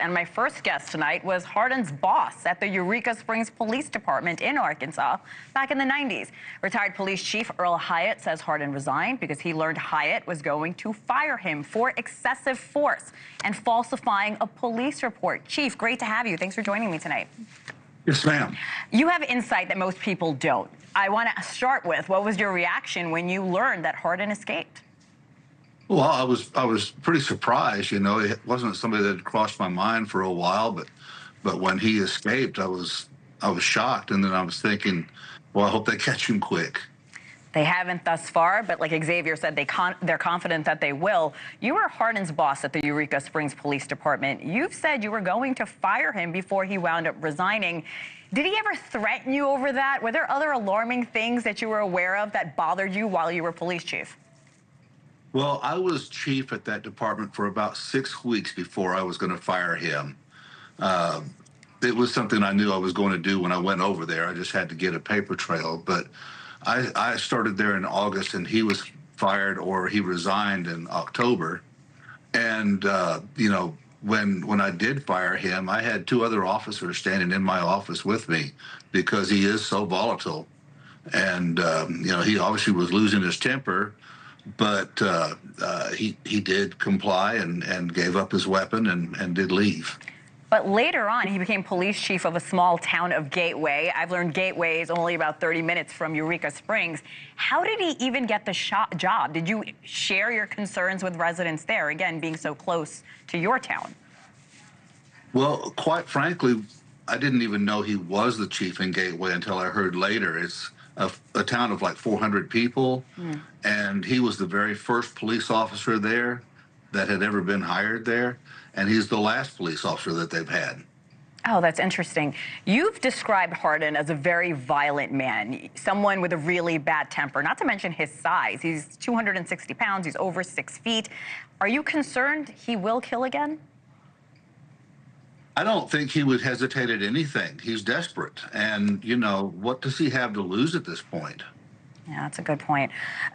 And my first guest tonight was Hardin's boss at the Eureka Springs Police Department in Arkansas back in the 90s. Retired police chief Earl Hyatt says Hardin resigned because he learned Hyatt was going to fire him for excessive force and falsifying a police report. Chief, great to have you. Thanks for joining me tonight. Yes, ma'am. You have insight that most people don't. I want to start with, what was your reaction when you learned that Hardin escaped? Well, I was pretty surprised. You know, it wasn't somebody that had crossed my mind for a while, but when he escaped, I was shocked, and then I was thinking, well, I hope they catch him quick. They haven't thus far, but like Xavier said, they're confident that they will. You were Hardin's boss at the Eureka Springs Police Department. You've said you were going to fire him before he wound up resigning. Did he ever threaten you over that? Were there other alarming things that you were aware of that bothered you while you were police chief? Well, I was chief at that department for about 6 weeks before I was going to fire him. It was something I knew I was going to do when I went over there. I just had to get a paper trail. But I started there in August, and he was fired, or he resigned in October. And, you know, when I did fire him, I had 2 other officers standing in my office with me because he is so volatile. And, you know, he obviously was losing his temper. But he did comply and gave up his weapon and did leave. But later on, he became police chief of a small town of Gateway. I've learned Gateway is only about 30 minutes from Eureka Springs. How did he even get the job? Did you share your concerns with residents there, again, being so close to your town? Well, quite frankly, I didn't even know he was the chief in Gateway until I heard later. It's a town of like 400 people, and he was the very first police officer there that had ever been hired there, and he's the last police officer that they've had. Oh, that's interesting. You've described Hardin as a very violent man, someone with a really bad temper, not to mention his size. He's 260 pounds, he's over 6 feet. Are you concerned he will kill again? I don't think he would hesitate at anything. He's desperate. And, you know, what does he have to lose at this point? Yeah, that's a good point.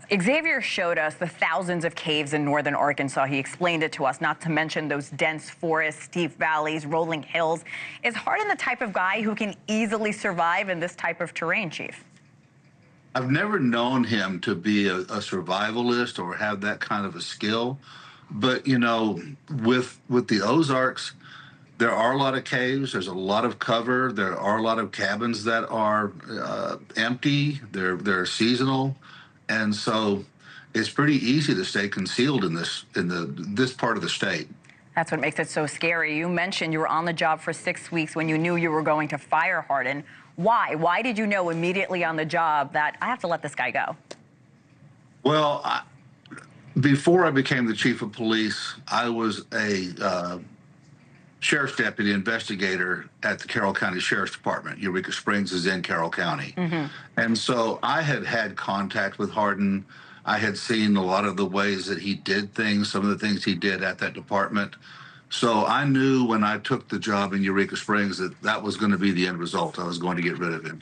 Xavier showed us the thousands of caves in northern Arkansas. He explained it to us, not to mention those dense forests, steep valleys, rolling hills. Is Hardin the type of guy who can easily survive in this type of terrain, Chief? I've never known him to be a survivalist or have that kind of a skill. But, you know, with the Ozarks, there are a lot of caves. There's a lot of cover. There are a lot of cabins that are empty. They're seasonal, and so it's pretty easy to stay concealed in this part of the state. That's what makes it so scary. You mentioned you were on the job for 6 weeks when you knew you were going to fire Hardin. Why? Why did you know immediately on the job that I have to let this guy go? Well, before I became the chief of police, I was a sheriff's deputy investigator at the Carroll County Sheriff's Department. Eureka Springs is in Carroll County. And so I had contact with Hardin. I had seen a lot of the ways that he did things, some of the things he did at that department. So I knew when I took the job in Eureka Springs that was going to be the end result. I was going to get rid of him.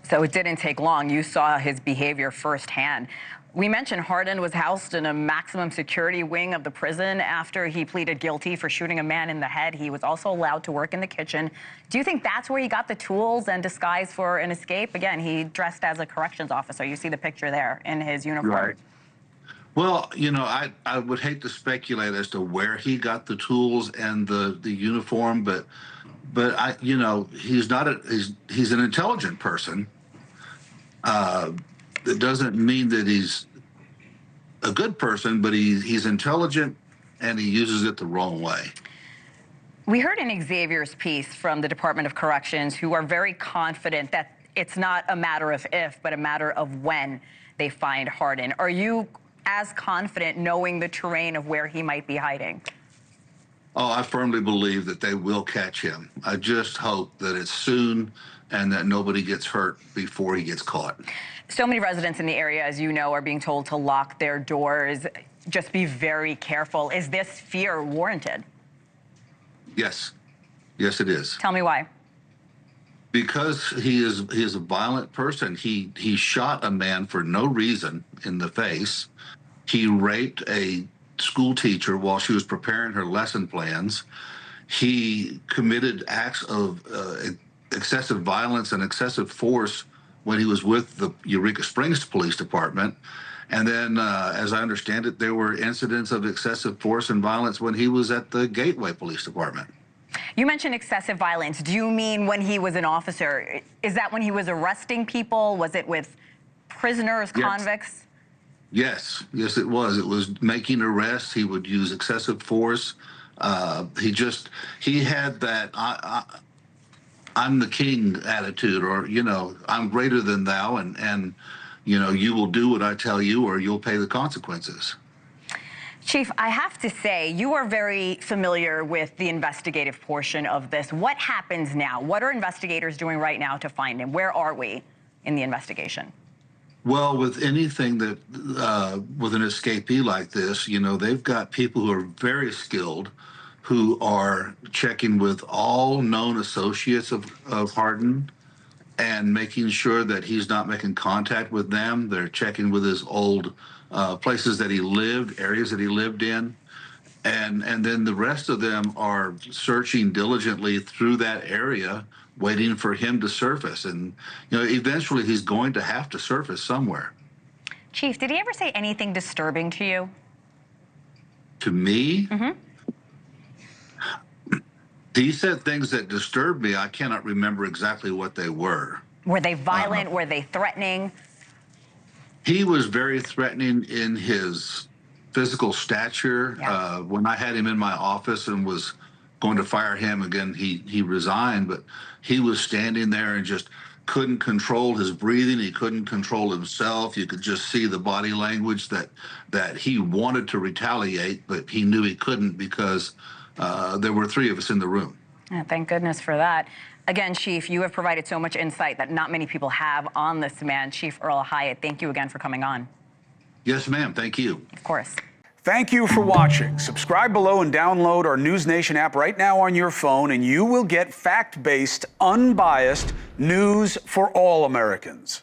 So it didn't take long. You saw his behavior firsthand. We mentioned Hardin was housed in a maximum security wing of the prison after he pleaded guilty for shooting a man in the head. He was also allowed to work in the kitchen. Do you think that's where he got the tools and disguise for an escape? Again, he dressed as a corrections officer. You see the picture there in his uniform. Right. Well, you know, I would hate to speculate as to where he got the tools and the uniform, but you know, he's an intelligent person. That doesn't mean that he's a good person, but he's intelligent, and he uses it the wrong way. We heard in Xavier's piece from the Department of Corrections, who are very confident that it's not a matter of if, but a matter of when they find Hardin. Are you as confident knowing the terrain of where he might be hiding? Oh, I firmly believe that they will catch him. I just hope that it's soon and that nobody gets hurt before he gets caught. So many residents in the area, as you know, are being told to lock their doors. Just be very careful. Is this fear warranted? Yes. Yes, it is. Tell me why. Because he is a violent person. He shot a man for no reason in the face. He raped a school teacher while she was preparing her lesson plans. He committed acts of excessive violence and excessive force when he was with the Eureka Springs Police Department. And then, as I understand it, there were incidents of excessive force and violence when he was at the Gateway Police Department. You mentioned excessive violence. Do you mean when he was an officer? Is that when he was arresting people? Was it with prisoners, convicts? Yes, it was. It was making arrests. He would use excessive force. He had that I'm the king attitude, or, I'm greater than thou, and you will do what I tell you or you'll pay the consequences. Chief, I have to say, you are very familiar with the investigative portion of this. What happens now? What are investigators doing right now to find him? Where are we in the investigation? Well, with anything that, with an escapee like this, they've got people who are very skilled, who are checking with all known associates of Hardin and making sure that he's not making contact with them. They're checking with his old places that he lived, areas that he lived in. And then the rest of them are searching diligently through that area, waiting for him to surface. And, eventually he's going to have to surface somewhere. Chief, did he ever say anything disturbing to you? To me? Mm-hmm. He said things that disturbed me. I cannot remember exactly what they were. Were they violent? Were they threatening? He was very threatening in his physical stature. Yeah. When I had him in my office and was going to fire him again, he resigned, but he was standing there and just couldn't control his breathing. He couldn't control himself. You could just see the body language that he wanted to retaliate, but he knew he couldn't because there were three of us in the room. Yeah, thank goodness for that. Again, Chief, you have provided so much insight that not many people have on this man. Chief Earl Hyatt, thank you again for coming on. Yes, ma'am. Thank you. Of course. Thank you for watching. Subscribe below and download our NewsNation app right now on your phone, and you will get fact-based, unbiased news for all Americans.